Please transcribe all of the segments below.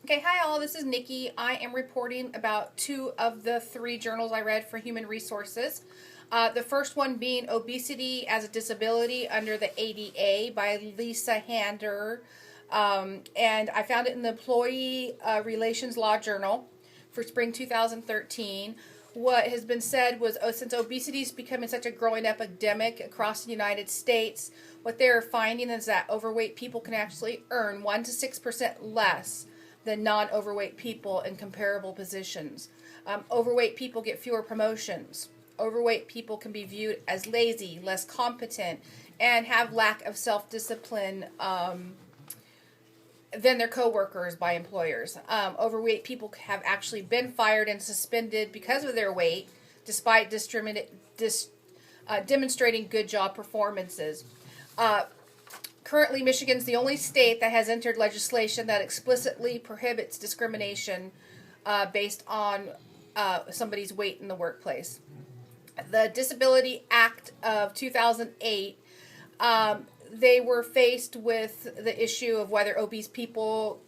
Okay, hi all, this is Nikki. I am reporting about two of the three journals I read for Human Resources. The first one being Obesity as a Disability under the ADA by Lisa Hander. And I found it in the Employee Relations Law Journal for spring 2013. What has been said was, since obesity is becoming such a growing epidemic across the United States, what they're finding is that overweight people can actually earn 1 to 6% less than non-overweight people in comparable positions. Overweight people get fewer promotions. Overweight people can be viewed as lazy, less competent, and have lack of self-discipline than their coworkers by employers. Overweight people have actually been fired and suspended because of their weight, despite demonstrating good job performances. Currently, Michigan's the only state that has entered legislation that explicitly prohibits discrimination based on somebody's weight in the workplace. The Disability Act of 2008, they were faced with the issue of whether obese people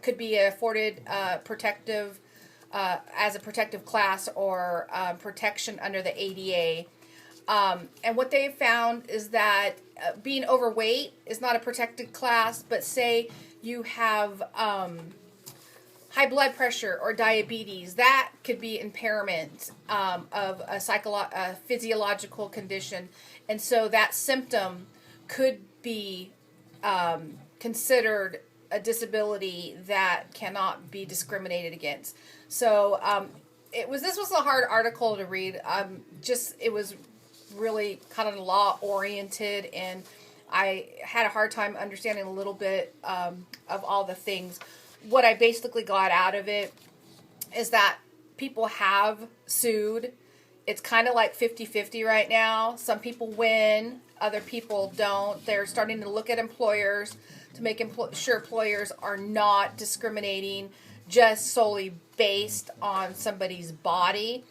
could be afforded protective as a protective class or protection under the ADA. And what they found is that being overweight is not a protected class, but say you have high blood pressure or diabetes, that could be impairment of a physiological condition. And so that symptom could be considered a disability that cannot be discriminated against. So this was a hard article to read. It was really kind of law oriented, and I had a hard time understanding a little bit of all the things. What I basically got out of it is that people have sued. It's kind of like 50-50 right now. Some people win, other people don't. They're starting to look at employers to make sure employers are not discriminating just solely based on somebody's body.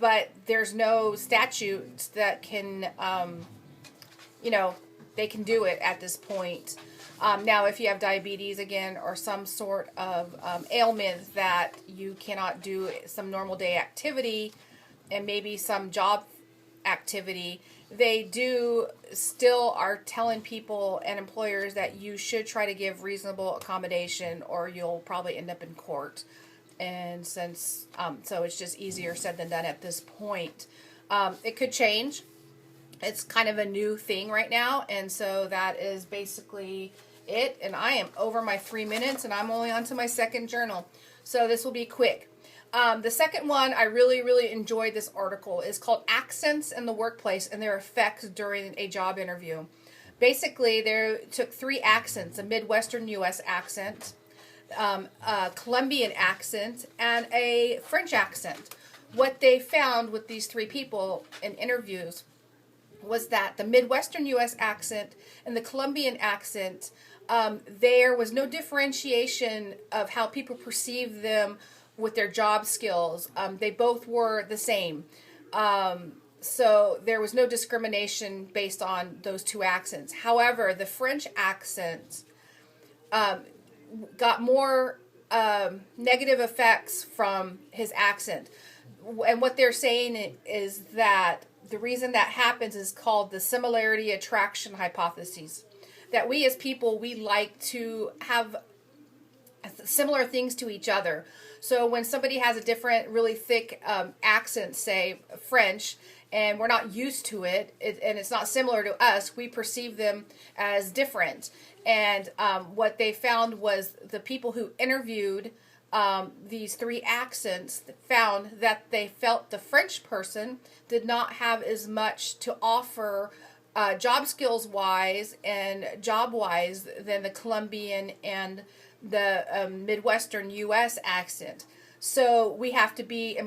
But there's no statutes that can, they can do it at this point. Now, if you have diabetes again or some sort of ailment that you cannot do some normal day activity and maybe some job activity, they do still are telling people and employers that you should try to give reasonable accommodation or you'll probably end up in court. And since, so it's just easier said than done at this point. It could change. It's kind of a new thing right now. And so that is basically it. And I am over my 3 minutes and I'm only on to my second journal. So this will be quick. The second one, I really, really enjoyed this article. It's called Accents in the Workplace and Their Effects During a Job Interview. Basically, they took three accents: a Midwestern U.S. accent, a Colombian accent, and a French accent. What they found with these three people in interviews was that the Midwestern U.S. accent and the Colombian accent, there was no differentiation of how people perceived them with their job skills. They both were the same. So there was no discrimination based on those two accents. However, the French accent got more negative effects from his accent. And what they're saying is that the reason that happens is called the similarity attraction hypothesis. That we as people, we like to have similar things to each other. So when somebody has a different, really thick accent, say French, and we're not used to it, and it's not similar to us, we perceive them as different. And what they found was the people who interviewed these three accents found that they felt the French person did not have as much to offer job skills wise and job wise than the Colombian and the Midwestern U.S. accent. So we have to be,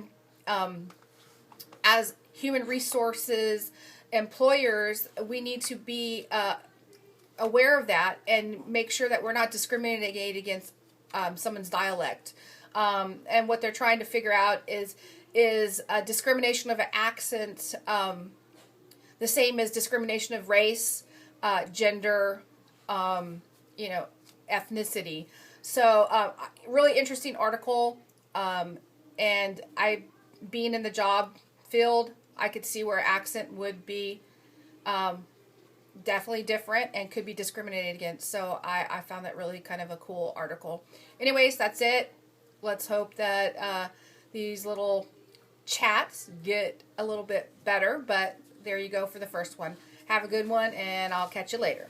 as human resources employers, we need to be aware of that and make sure that we're not discriminating against someone's dialect. And what they're trying to figure out is discrimination of an accent the same as discrimination of race, gender, ethnicity. So really interesting article. And I, being in the job field, I could see where accent would be definitely different and could be discriminated against. So I found that really kind of a cool article. Anyways, that's it. Let's hope that these little chats get a little bit better. But there you go for the first one. Have a good one, and I'll catch you later.